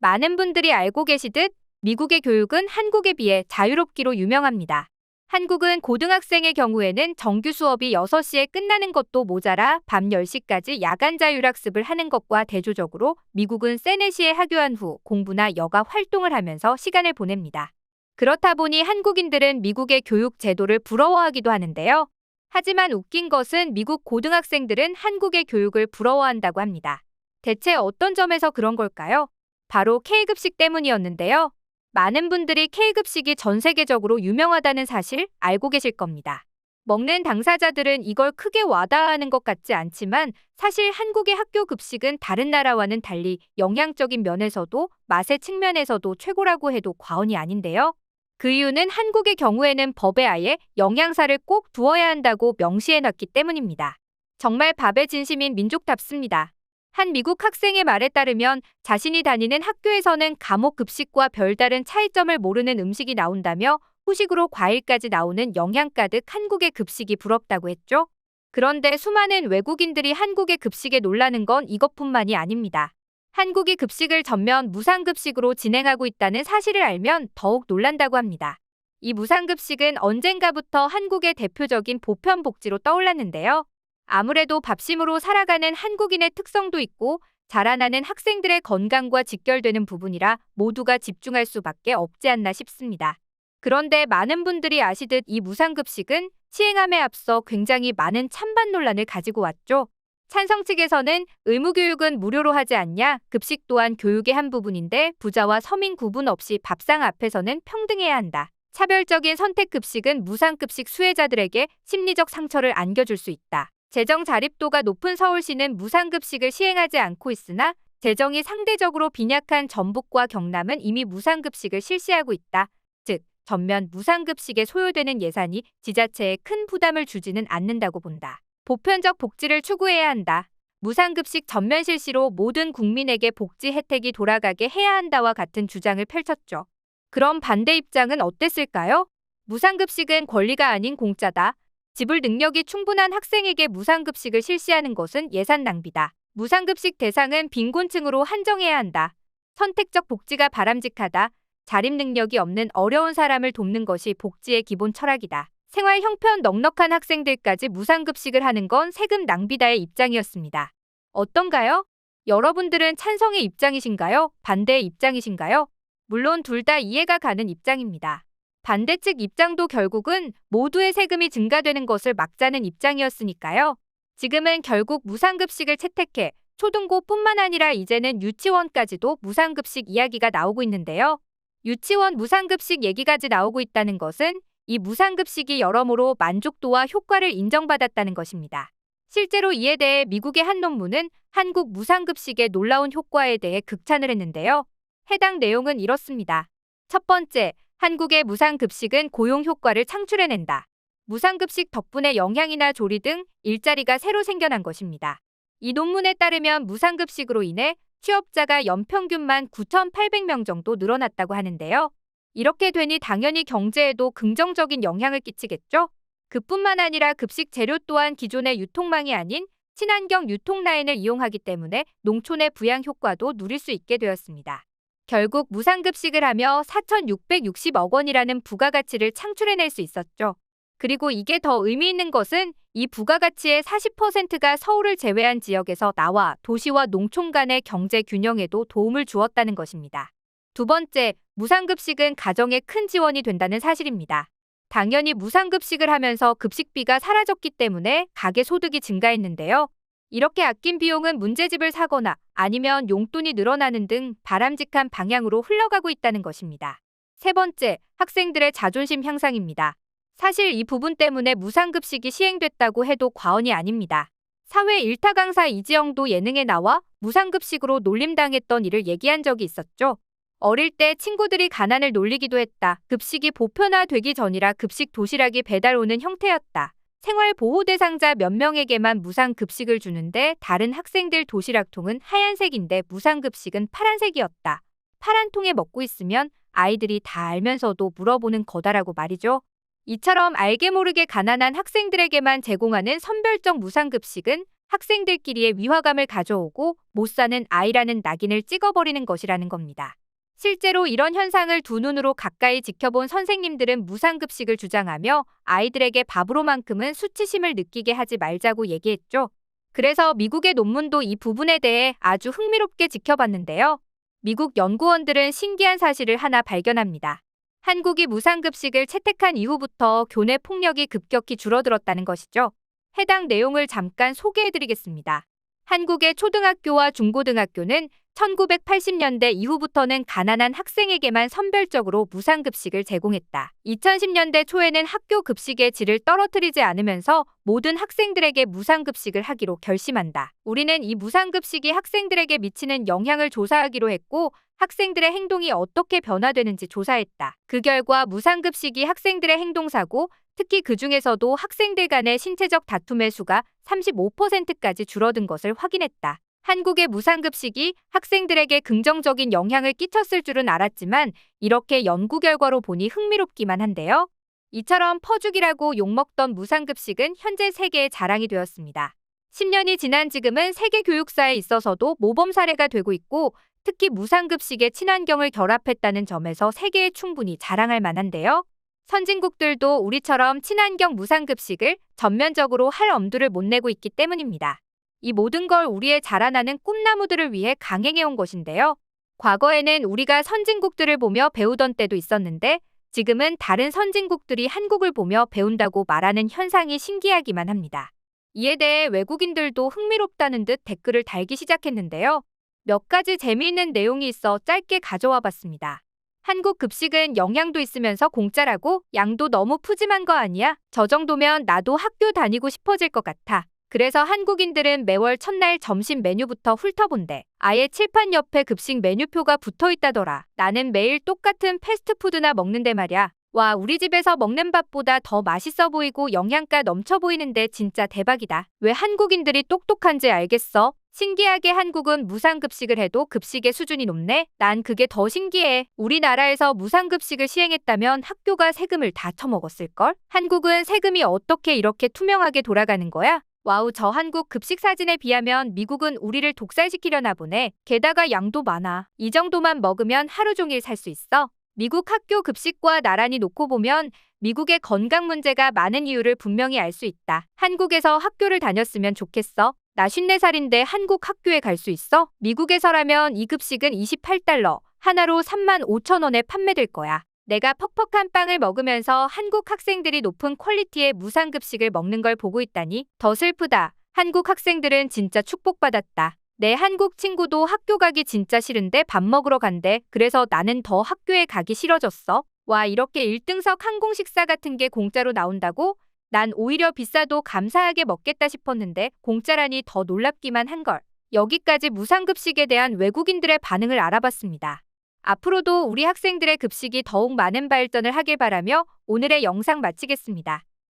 많은 분들이 알고 계시듯 미국의 교육은 한국에 비해 자유롭기로 유명합니다. 한국은 고등학생의 경우에는 정규 수업이 6시에 끝나는 것도 모자라 밤 10시까지 야간 자율학습을 하는 것과 대조적으로 미국은 세네시에 하교한 후 공부나 여가 활동을 하면서 시간을 보냅니다. 그렇다 보니 한국인들은 미국의 교육 제도를 부러워하기도 하는데요. 하지만 웃긴 것은 미국 고등학생들은 한국의 교육을 부러워한다고 합니다. 대체 어떤 점에서 그런 걸까요? 바로 K급식 때문이었는데요. 많은 분들이 K급식이 전 세계적으로 유명하다는 사실 알고 계실 겁니다. 먹는 당사자들은 이걸 크게 와닿아하는 것 같지 않지만 사실 한국의 학교 급식은 다른 나라와는 달리 영양적인 면에서도 맛의 측면에서도 최고라고 해도 과언이 아닌데요. 그 이유는 한국의 경우에는 법에 아예 영양사를 꼭 두어야 한다고 명시해놨기 때문입니다. 정말 밥에 진심인 민족답습니다. 한 미국 학생의 말에 따르면 자신이 다니는 학교에서는 감옥 급식과 별다른 차이점을 모르는 음식이 나온다며 후식으로 과일까지 나오는 영양 가득 한국의 급식이 부럽다고 했죠. 그런데 수많은 외국인들이 한국의 급식에 놀라는 건 이것뿐만이 아닙니다. 한국이 급식을 전면 무상급식으로 진행하고 있다는 사실을 알면 더욱 놀란다고 합니다. 이 무상급식은 언젠가부터 한국의 대표적인 보편복지로 떠올랐는데요. 아무래도 밥심으로 살아가는 한국인의 특성도 있고 자라나는 학생들의 건강과 직결되는 부분이라 모두가 집중할 수밖에 없지 않나 싶습니다. 그런데 많은 분들이 아시듯 이 무상급식은 시행함에 앞서 굉장히 많은 찬반 논란을 가지고 왔죠. 찬성 측에서는 의무교육은 무료로 하지 않냐, 급식 또한 교육의 한 부분인데 부자와 서민 구분 없이 밥상 앞에서는 평등해야 한다. 차별적인 선택급식은 무상급식 수혜자들에게 심리적 상처를 안겨줄 수 있다. 재정 자립도가 높은 서울시는 무상급식을 시행하지 않고 있으나 재정이 상대적으로 빈약한 전북과 경남은 이미 무상급식을 실시하고 있다. 즉, 전면 무상급식에 소요되는 예산이 지자체에 큰 부담을 주지는 않는다고 본다. 보편적 복지를 추구해야 한다. 무상급식 전면 실시로 모든 국민에게 복지 혜택이 돌아가게 해야 한다와 같은 주장을 펼쳤죠. 그럼 반대 입장은 어땠을까요? 무상급식은 권리가 아닌 공짜다. 지불 능력이 충분한 학생에게 무상급식을 실시하는 것은 예산 낭비다. 무상급식 대상은 빈곤층으로 한정해야 한다. 선택적 복지가 바람직하다. 자립 능력이 없는 어려운 사람을 돕는 것이 복지의 기본 철학이다. 생활 형편 넉넉한 학생들까지 무상급식을 하는 건 세금 낭비다의 입장이었습니다. 어떤가요? 여러분들은 찬성의 입장이신가요? 반대의 입장이신가요? 물론 둘 다 이해가 가는 입장입니다. 반대측 입장도 결국은 모두의 세금이 증가되는 것을 막자는 입장이었으니까요. 지금은 결국 무상급식을 채택해 초등고뿐만 아니라 이제는 유치원까지도 무상급식 이야기가 나오고 있는데요. 유치원 무상급식 얘기까지 나오고 있다는 것은 이 무상급식이 여러모로 만족도와 효과를 인정받았다는 것입니다. 실제로 이에 대해 미국의 한 논문은 한국 무상급식의 놀라운 효과에 대해 극찬을 했는데요. 해당 내용은 이렇습니다. 첫 번째, 한국의 무상급식은 고용 효과를 창출해낸다. 무상급식 덕분에 영양이나 조리 등 일자리가 새로 생겨난 것입니다. 이 논문에 따르면 무상급식으로 인해 취업자가 연평균만 9,800명 정도 늘어났다고 하는데요. 이렇게 되니 당연히 경제에도 긍정적인 영향을 끼치겠죠? 그뿐만 아니라 급식 재료 또한 기존의 유통망이 아닌 친환경 유통라인을 이용하기 때문에 농촌의 부양 효과도 누릴 수 있게 되었습니다. 결국 무상급식을 하며 4,660억 원이라는 부가가치를 창출해낼 수 있었죠. 그리고 이게 더 의미 있는 것은 이 부가가치의 40%가 서울을 제외한 지역에서 나와 도시와 농촌 간의 경제 균형에도 도움을 주었다는 것입니다. 두 번째, 무상급식은 가정에 큰 지원이 된다는 사실입니다. 당연히 무상급식을 하면서 급식비가 사라졌기 때문에 가계 소득이 증가했는데요. 이렇게 아낀 비용은 문제집을 사거나 아니면 용돈이 늘어나는 등 바람직한 방향으로 흘러가고 있다는 것입니다. 세 번째, 학생들의 자존심 향상입니다. 사실 이 부분 때문에 무상급식이 시행됐다고 해도 과언이 아닙니다. 사회 일타 강사 이지영도 예능에 나와 무상급식으로 놀림당했던 일을 얘기한 적이 있었죠. 어릴 때 친구들이 가난을 놀리기도 했다. 급식이 보편화되기 전이라 급식 도시락이 배달 오는 형태였다. 생활보호 대상자 몇 명에게만 무상급식을 주는데 다른 학생들 도시락통은 하얀색인데 무상급식은 파란색이었다. 파란 통에 먹고 있으면 아이들이 다 알면서도 물어보는 거다라고 말이죠. 이처럼 알게 모르게 가난한 학생들에게만 제공하는 선별적 무상급식은 학생들끼리의 위화감을 가져오고 못 사는 아이라는 낙인을 찍어버리는 것이라는 겁니다. 실제로 이런 현상을 두 눈으로 가까이 지켜본 선생님들은 무상급식을 주장하며 아이들에게 밥으로만큼은 수치심을 느끼게 하지 말자고 얘기했죠. 그래서 미국의 논문도 이 부분에 대해 아주 흥미롭게 지켜봤는데요. 미국 연구원들은 신기한 사실을 하나 발견합니다. 한국이 무상급식을 채택한 이후부터 교내 폭력이 급격히 줄어들었다는 것이죠. 해당 내용을 잠깐 소개해드리겠습니다. 한국의 초등학교와 중고등학교는 1980년대 이후부터는 가난한 학생에게만 선별적으로 무상급식을 제공했다. 2010년대 초에는 학교 급식의 질을 떨어뜨리지 않으면서 모든 학생들에게 무상급식을 하기로 결심한다. 우리는 이 무상급식이 학생들에게 미치는 영향을 조사하기로 했고 학생들의 행동이 어떻게 변화되는지 조사했다. 그 결과 무상급식이 학생들의 행동사고, 특히 그 중에서도 학생들 간의 신체적 다툼의 수가 35%까지 줄어든 것을 확인했다. 한국의 무상급식이 학생들에게 긍정적인 영향을 끼쳤을 줄은 알았지만 이렇게 연구 결과로 보니 흥미롭기만 한데요. 이처럼 퍼주기라고 욕먹던 무상급식은 현재 세계의 자랑이 되었습니다. 10년이 지난 지금은 세계 교육사에 있어서도 모범 사례가 되고 있고 특히 무상급식에 친환경을 결합했다는 점에서 세계에 충분히 자랑할 만한데요. 선진국들도 우리처럼 친환경 무상급식을 전면적으로 할 엄두를 못 내고 있기 때문입니다. 이 모든 걸 우리의 자라나는 꿈나무들을 위해 강행해온 것인데요. 과거에는 우리가 선진국들을 보며 배우던 때도 있었는데 지금은 다른 선진국들이 한국을 보며 배운다고 말하는 현상이 신기하기만 합니다. 이에 대해 외국인들도 흥미롭다는 듯 댓글을 달기 시작했는데요. 몇 가지 재미있는 내용이 있어 짧게 가져와 봤습니다. 한국 급식은 영양도 있으면서 공짜라고? 양도 너무 푸짐한 거 아니야? 저 정도면 나도 학교 다니고 싶어질 것 같아. 그래서 한국인들은 매월 첫날 점심 메뉴부터 훑어본대. 아예 칠판 옆에 급식 메뉴표가 붙어있다더라. 나는 매일 똑같은 패스트푸드나 먹는데 말야. 와, 우리 집에서 먹는 밥보다 더 맛있어 보이고 영양가 넘쳐 보이는데 진짜 대박이다. 왜 한국인들이 똑똑한지 알겠어? 신기하게 한국은 무상급식을 해도 급식의 수준이 높네? 난 그게 더 신기해. 우리나라에서 무상급식을 시행했다면 학교가 세금을 다 처먹었을걸? 한국은 세금이 어떻게 이렇게 투명하게 돌아가는 거야? 와우, 저 한국 급식 사진에 비하면 미국은 우리를 독살시키려나 보네. 게다가 양도 많아. 이 정도만 먹으면 하루 종일 살 수 있어. 미국 학교 급식과 나란히 놓고 보면 미국의 건강 문제가 많은 이유를 분명히 알 수 있다. 한국에서 학교를 다녔으면 좋겠어. 나 54살인데 한국 학교에 갈 수 있어? 미국에서라면 이 급식은 $28, 하나로 35,000원에 판매될 거야. 내가 퍽퍽한 빵을 먹으면서 한국 학생들이 높은 퀄리티의 무상급식을 먹는 걸 보고 있다니 더 슬프다. 한국 학생들은 진짜 축복받았다. 내 한국 친구도 학교 가기 진짜 싫은데 밥 먹으러 간대. 그래서 나는 더 학교에 가기 싫어졌어. 와, 이렇게 1등석 항공 식사 같은 게 공짜로 나온다고? 난 오히려 비싸도 감사하게 먹겠다 싶었는데 공짜라니 더 놀랍기만 한걸. 여기까지 무상급식에 대한 외국인들의 반응을 알아봤습니다. 앞으로도 우리 학생들의 급식이 더욱 많은 발전을 하길 바라며 오늘의 영상 마치겠습니다.